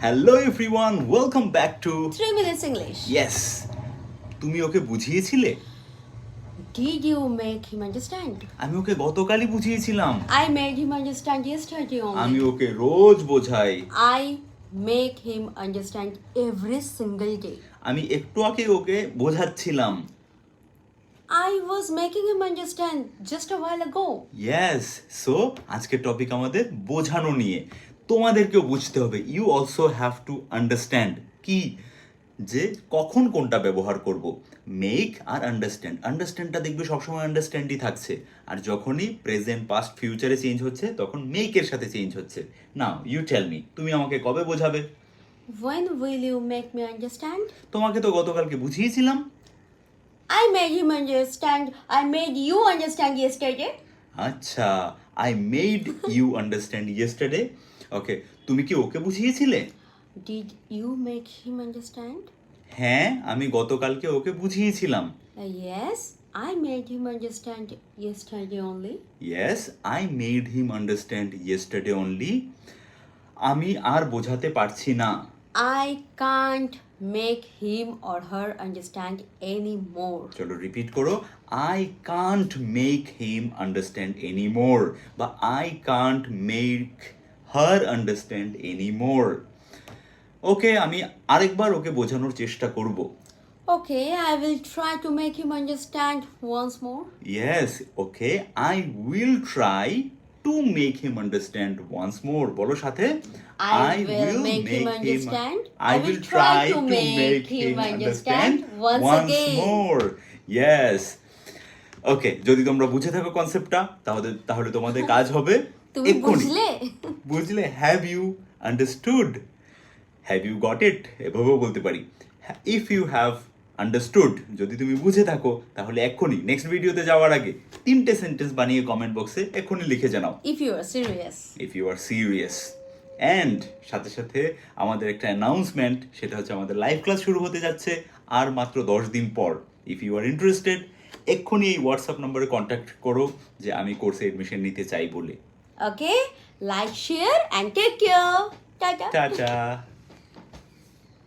Hello everyone, welcome back to 3 minutes English. Yes. তুমি ওকে বুঝিয়েছিলে? Did you make him understand? আমি ওকে গতকালই বুঝিয়েছিলাম। I made him understand yesterday আমি only. ওকে রোজ বোঝাই। I make him understand every single day. আমি একটু আগে ওকে বোঝাচ্ছিলাম। I was making him understand just a while ago. Yes. So আজকের টপিক আমাদের বোঝানো নিয়ে। তোমাদেরকেও বুঝতে হবে, you also have to understand কি যে কখন কোনটা ব্যবহার করব। মেক আর আন্ডারস্ট্যান্ড, আন্ডারস্ট্যান্ডটা দেখবে সবসময় আন্ডারস্ট্যান্ডই থাকছে, আর যখনই প্রেজেন্ট পাস্ট ফিউচারে চেঞ্জ হচ্ছে তখন মেকের সাথে চেঞ্জ হচ্ছে। নাও ইউ টেল মি, তুমি আমাকে কবে বোঝাবে? When will you make me understand? তোমাকে তো গতকালকে বুঝিয়েছিলাম। I made him understand. I made you understand yesterday. আচ্ছা, I made you understand yesterday. Okay, তুমি কি ওকে বুঝিয়েছিলে? Did you make him understand? হ্যাঁ, আমি গতকালকে ওকে বুঝিয়েছিলাম। Yes, I made him understand yesterday only. Yes, I made him understand yesterday only. আমি আর বোঝাতে পারছি না। I can't make him or her understand anymore. চলো রিপিট করো, I can't make him understand anymore, বা I can't make her understand anymore. Okay, আমি আরেকবার ওকে বোঝানোর চেষ্টা করব। Okay, I will try to make him understand once more. Yes, okay, I will try to make him understand once more. বলো সাথে, I will make him understand. I will try to make him understand once more. Yes. ওকে, যদি তোমরা বুঝে থাকো কনসেপ্টটা, তাহলে তোমাদের কাজ হবে তুমি এক্ষুনি। বুঝলে? Have you understood, have you got it, এভাবেও বলতে পারি। ইফ ইউ হ্যাভ আন্ডারস্টুড, যদি তুমি বুঝে থাকো তাহলে এক্ষুনি নেক্সট ভিডিওতে যাওয়ার আগে 3টে সেন্টেন্স বানিয়ে কমেন্ট বক্সে এক্ষুনি লিখে জানাও, If you are serious. If you are serious. And সাথে সাথে আমাদের একটা অ্যানাউন্সমেন্ট, সেটা হচ্ছে আমাদের লাইভ ক্লাস শুরু হতে যাচ্ছে আর মাত্র 10 দিন পর। ইফ ইউ আর ইন্টারেস্টেড, এক্ষুনি এই হোয়াটসঅ্যাপ নম্বরে কন্ট্যাক্ট করো যে আমি কোর্সে এডমিশন নিতে চাই বলে। Okay, like, share, and take care. Ta-ta. Tata.